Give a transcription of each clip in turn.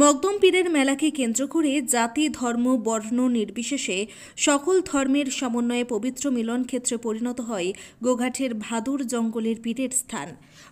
মকদম পীরের মেলাকে কেন্দ্র করে জাতি ধর্ম বর্ণ নির্বিশেষে সকল ধর্মের সমন্বয়ে পবিত্র মিলন ক্ষেত্রে পরিণত হয় গোঘাটের ভাদুর জঙ্গলের পীরের স্থান।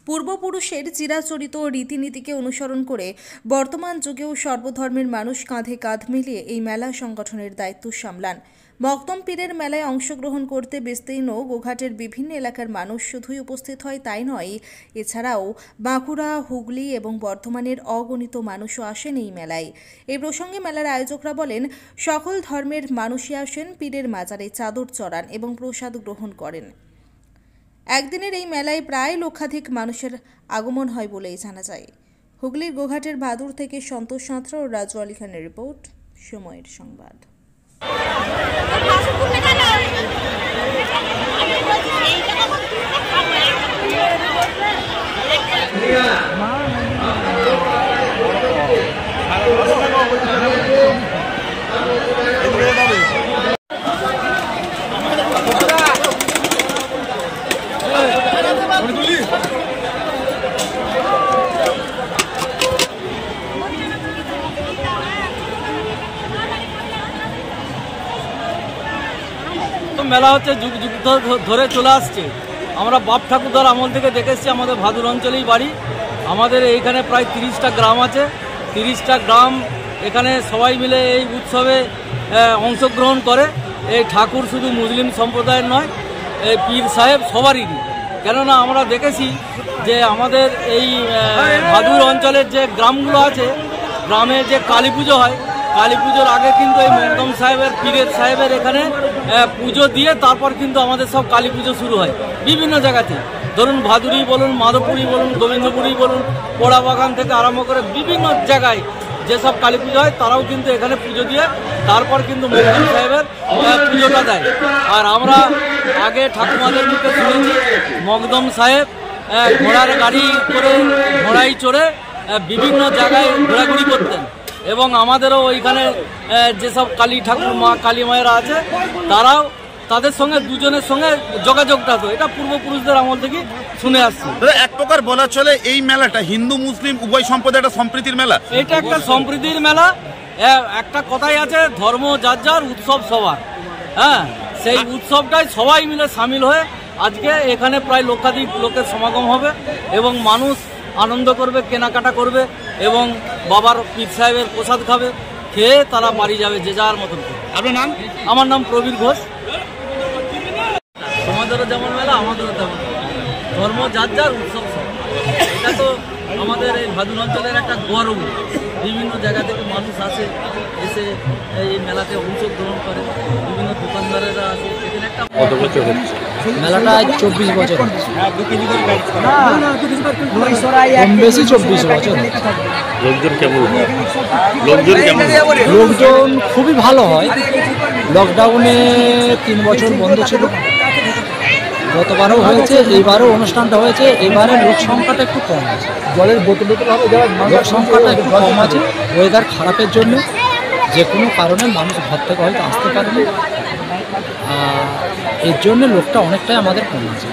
পূর্বপুরুষের চিরাচরিত রীতিনীতিকে অনুসরণ করে বর্তমান যুগেও সর্বধর্মের মানুষ কাঁধে কাঁধ মিলিয়ে এই মেলা সংগঠনের দায়িত্ব সামলান। মকদম পীরের মেলায় অংশগ্রহণ করতে বিস্তীর্ণ গোঘাটের বিভিন্ন এলাকার মানুষ শুধুই উপস্থিত হয় তাই নয়, এছাড়াও বাঁকুড়া, হুগলি এবং বর্ধমানের অগণিত মানুষও আসেন এই মেলায়। এই প্রসঙ্গে মেলার আয়োজকরা বলেন, সকল ধর্মের মানুষই আসেন পীরের মাজারে চাদর চড়ান এবং প্রসাদ গ্রহণ করেন। একদিনের এই মেলায় প্রায় লক্ষাধিক মানুষের আগমন হয় বলেই জানা যায়। হুগলির গোঘাটের ভাদুর থেকে সন্তোষ সাঁতরা ও রাজু আলী খানের রিপোর্ট, সময়ের সংবাদ। মেলা হচ্ছে যুগ যুগ ধরে চলে আসছে। আমরা বাপ ঠাকুরদার আমল থেকে দেখে এসেছি। আমাদের ভাদুর অঞ্চলেই বাড়ি। আমাদের এইখানে প্রায় 30টা গ্রাম আছে। 30টা গ্রাম এখানে সবাই মিলে এই উৎসবে অংশগ্রহণ করে। এই ঠাকুর শুধু মুসলিম সম্প্রদায়ের নয়, এই পীর সাহেব সবারই। কেননা আমরা দেখেছি যে আমাদের এই ভাদুর অঞ্চলের যে গ্রামগুলো আছে, গ্রামে যে কালী পুজো হয়, কালী পুজোর আগে কিন্তু এই মকদম সাহেবের পীরের সাহেবের এখানে পুজো দিয়ে তারপর কিন্তু আমাদের সব কালী পুজো শুরু হয় বিভিন্ন জায়গাতে। ধরুন ভাদুরি বলুন, মাধবপুরি বলুন, গোবিন্দপুরি বলুন, পোড়াবাগান থেকে আরম্ভ করে বিভিন্ন জায়গায় যেসব কালী পুজো হয় তারাও কিন্তু এখানে পুজো দিয়ে তারপর কিন্তু মকদম সাহেবের পুজোটা দেয়। আর আমরা আগে ঠাকুমাদের মুখে শুনেছি মকদম সাহেব ঘোড়ার গাড়ি করে ঘোড়ায় চড়ে বিভিন্ন জায়গায় ঘোরাঘুরি করতেন এবং আমাদেরও ওইখানে যেসব কালী ঠাকুর মা কালী মায়েরা আছে তারাও তাদের সঙ্গে দুজনের সঙ্গে যোগাযোগটা হতো। এটা পূর্বপুরুষদের আমল থেকে শুনে আসছি। এক প্রকার বলা চলে এই মেলাটা হিন্দু মুসলিম উভয় সম্প্রদায়ের একটা সম্প্রীতির মেলা। এটা একটা সম্প্রীতির মেলা। একটা কথাই আছে, ধর্ম যার যার, উৎসব সবার। হ্যাঁ, সেই উৎসবটাই সবাই মিলে সামিল হয়ে আজকে এখানে প্রায় লক্ষাধিক লোকের সমাগম হবে এবং মানুষ আনন্দ করবে, কেনাকাটা করবে এবং বাবার পীর সাহেবের প্রসাদ খাবে, খেয়ে তারা বাড়ি যাবে যে যার মতন করে। আপনার নাম? আমার নাম প্রবীর ঘোষ। তোমাদেরও যেমন মেলা, আমাদেরও তেমন। ধর্ম যার যার, উৎসব সব। এটা তো আমাদের এই ভাদুর অঞ্চলের একটা গর্ব। বিভিন্ন জায়গা থেকে মানুষ আসে, এসে এই মেলাতে অংশগ্রহণ করে। বিভিন্ন দোকানদারেরা আসে। এখানে একটা মেলাটা 24 বছর, বেশি 24 বছর। লোকজন খুবই ভালো হয়। লকডাউনে 3 বছর বন্ধ ছিল, গতবারও হয়েছে, এইবারও অনুষ্ঠানটা হয়েছে। এবারে লোক সংখ্যাটা একটু কম আছে, জলের বোতল লোক সংখ্যাটা একটু কম আছে। ওয়েদার খারাপের জন্য যে কোনো কারণে মানুষ ঘর থেকে হয়তো আসতে পারেনি, এর জন্য লোকটা অনেকটাই আমাদের কম আছে।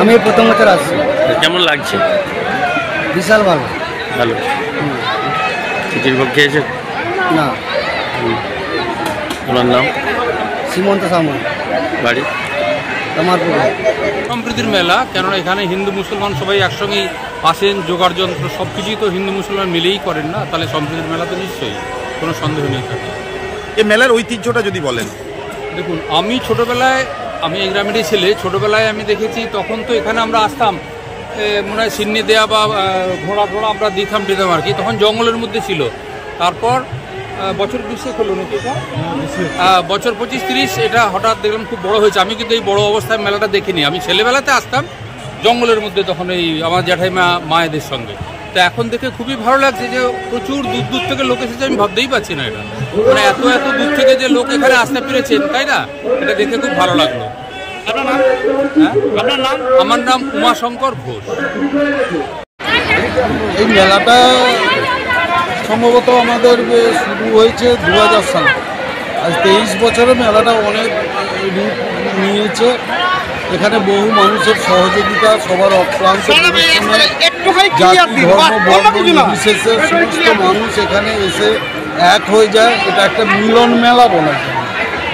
আমি প্রথম বছর আসছি। কেমন লাগছে? বিশাল ভালো। ভালো। খিচুড়ি ভোগ খেয়েছে? না। ওনার নাম? সীমন্ত সামল, বাড়ি কামারপুর। সম্প্রীতির মেলা, কেননা এখানে হিন্দু মুসলমান সবাই একসঙ্গেই আসেন। জোগাড় যন্ত্র সব কিছুই তো হিন্দু মুসলমান মিলেই করেন না, তাহলে সম্প্রীতির মেলা তো নিশ্চয়ই, কোনো সন্দেহ নেই থাকে। এই মেলার ঐতিহ্যটা যদি বলেন। দেখুন, আমি ছোটোবেলায়, আমি এই গ্রামেরই ছেলে, ছোটোবেলায় আমি দেখেছি তখন তো এখানে আমরা আসতাম, মনে হয় সিন্নি দেওয়া বা ঘোড়া ঘোড়া আমরা দিতাম আর কি, তখন জঙ্গলের মধ্যে ছিল। তারপর বছর 20 হলো নাকি এটা, বছর 25-30 এটা হঠাৎ দেখলাম খুব বড় হয়েছে। আমি কিন্তু এই বড় অবস্থায় মেলাটা দেখিনি। আমি ছেলেবেলাতে আসতাম জঙ্গলের মধ্যে, তখন এই আমার জ্যাঠাইমা মায়েদের সঙ্গে। তো এখন দেখে খুবই ভালো লাগছে যে প্রচুর দূর দূর থেকে লোক এসেছে। আমি ভাবতেই পারছি না এটা, মানে এত এত দূর থেকে যে লোক এখানে আসতে পেরেছেন, তাই না? এটা দেখে খুব ভালো লাগলো। আপনার নাম? আপনার নাম? আমার নাম উমাশঙ্কর ঘোষ। এই মেলাটা সম্ভবত আমাদের শুরু হয়েছে 2000 সালে। আজ 23 বছরে মেলাটা অনেক রূপ নিয়েছে। এখানে বহু মানুষের সহযোগিতা, সবার অক্লান্ত পরিশ্রমে জাতি ধর্ম বর্ণ নির্বিশেষে সমস্ত মানুষ এখানে এসে এক হয়ে যায়। এটা একটা মিলন মেলা বলা যায়,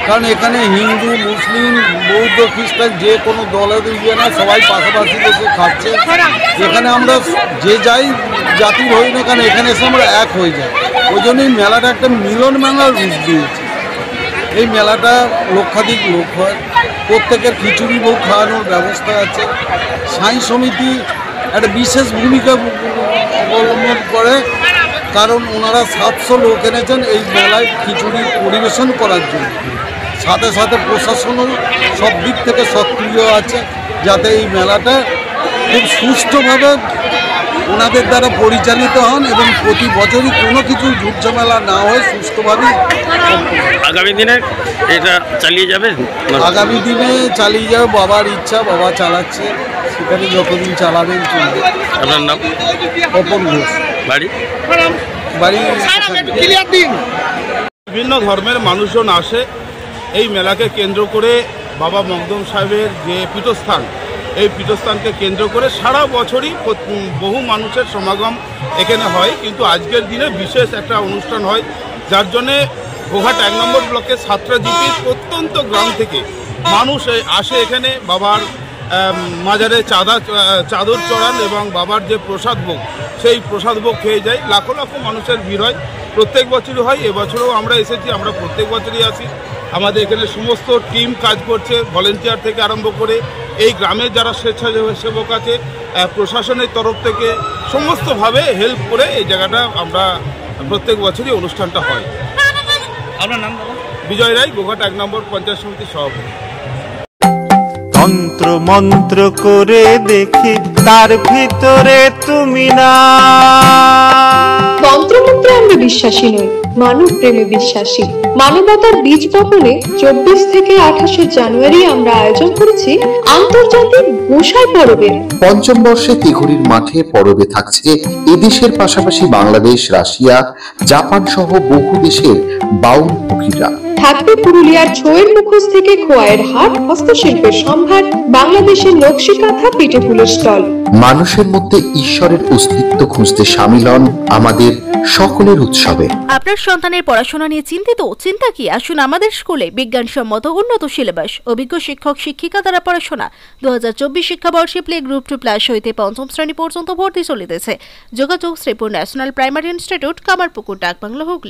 কারণ এখানে হিন্দু, মুসলিম, বৌদ্ধ, খ্রিস্টান যে কোনো দলের ইয়ে না, সবাই পাশাপাশি বসে খাচ্ছে। এখানে আমরা যে যাই জাতির হই না কেন, এখানে এসে আমরা এক হয়ে যাই। ওই জন্যই মেলাটা একটা মিলন মেলার রূপ দিয়েছে। এই মেলাটা লক্ষাধিক লোক হয়, প্রত্যেকের খিচুড়ি ভোগ খাওয়ানোর ব্যবস্থা আছে। সাঁই সমিতি একটা বিশেষ ভূমিকা অবলম্বন করে, কারণ ওনারা 700 লোক এনেছেন এই মেলায় খিচুড়ি পরিবেশন করার জন্য। সাথে সাথে প্রশাসনও সব দিক থেকে সক্রিয় আছে, যাতে এই মেলাটা খুব সুষ্ঠুভাবে ওনাদের দ্বারা পরিচালিত হন এবং প্রতি বছরই কোনো কিছু ঝুটঝামেলা না হয়ে সুষ্ঠুভাবে। আগামী দিনে এটা চালিয়ে যাবেন? আগামী দিনে চালিয়ে যাবে, বাবার ইচ্ছা, বাবা চালাচ্ছে, সেখানে যতদিন চালাবেন চলবে। আপনার নাম? অপন ঘোষ। বাড়ি? বাড়ি বিভিন্ন ধর্মের মানুষজন আসে এই মেলাকে কেন্দ্র করে। বাবা মকদুম সাহেবের যে পীঠস্থান, এই পীঠস্থানকে কেন্দ্র করে সারা বছরই বহু মানুষের সমাগম এখানে হয়, কিন্তু আজকের দিনে বিশেষ একটা অনুষ্ঠান হয়, যার জন্যে গোঘাট 1 নম্বর ব্লকের সাতরাজিপির প্রত্যন্ত গ্রাম থেকে মানুষ আসে এখানে বাবার মাজারে চাদর চড়ান এবং বাবার যে প্রসাদ ভোগ, সেই প্রসাদ ভোগ খেয়ে যায়। লাখো লাখো মানুষের ভিড় হয়, প্রত্যেক বছরই হয়। এবছরও আমরা এসেছি, আমরা প্রত্যেক বছরই আসি। আমাদের এখানে সমস্ত টিম কাজ করছে, ভলেন্টিয়ার থেকে আরম্ভ করে এই গ্রামের যারা স্বেচ্ছাসেবক আছে, প্রশাসনের তরফ থেকে সমস্তভাবে হেল্প করে এই জায়গাটা আমরা প্রত্যেক বছরই অনুষ্ঠানটা হয়। আপনার নাম? বিজয় রায়, গোঘাট 1 নম্বর পঞ্চায়েত সমিতির সভাপতি। তন্ত্র মন্ত্র করে দেখি তার ভিতরে তুমি না। তন্ত্রমন্ত্রে আমরা বিশ্বাসী নই, মানব প্রেমে বিশ্বাসী। মানবতার বীজ বপনে 24 থেকে 28 জানুয়ারি আমরা আয়োজন করেছি আন্তর্জাতিক গোসাই পরবের। পঞ্চম বর্ষে তিঘুরির মাঠে পরবে থাকছে এদেশের পাশাপাশি বাংলাদেশ, রাশিয়া, জাপান সহ বহু দেশের বাউল পুকিরা। থাকবে পুরুলিয়ার ছোয়ের মুখোশ থেকে খোয়াইয়ের হাট, হস্তশিল্পের সম্ভার, বাংলাদেশের নকশি কাঁথা, পিঠে ফুলের স্টল। মানুষের মধ্যে ঈশ্বরের অস্তিত্ব খুঁজতে সামিল হন আমাদের সকলের উৎসবে। আপনার সন্তানের পড়াশোনা নিয়ে চিন্তিত? চিন্তা কি? আসুন আমাদের স্কুলে। বিজ্ঞানসম্মত উন্নত সিলেবাস, অভিজ্ঞ শিক্ষক শিক্ষিকা দ্বারা পড়াশোনা। 2024 শিক্ষাবর্ষে প্লে গ্রুপ 2+ হইতে 5ম শ্রেণী পর্যন্ত ভর্তি চলিতেছে। যোগাযোগ Sripur national primary institute, Kamarpukur, Dakbungalow, Hooghly.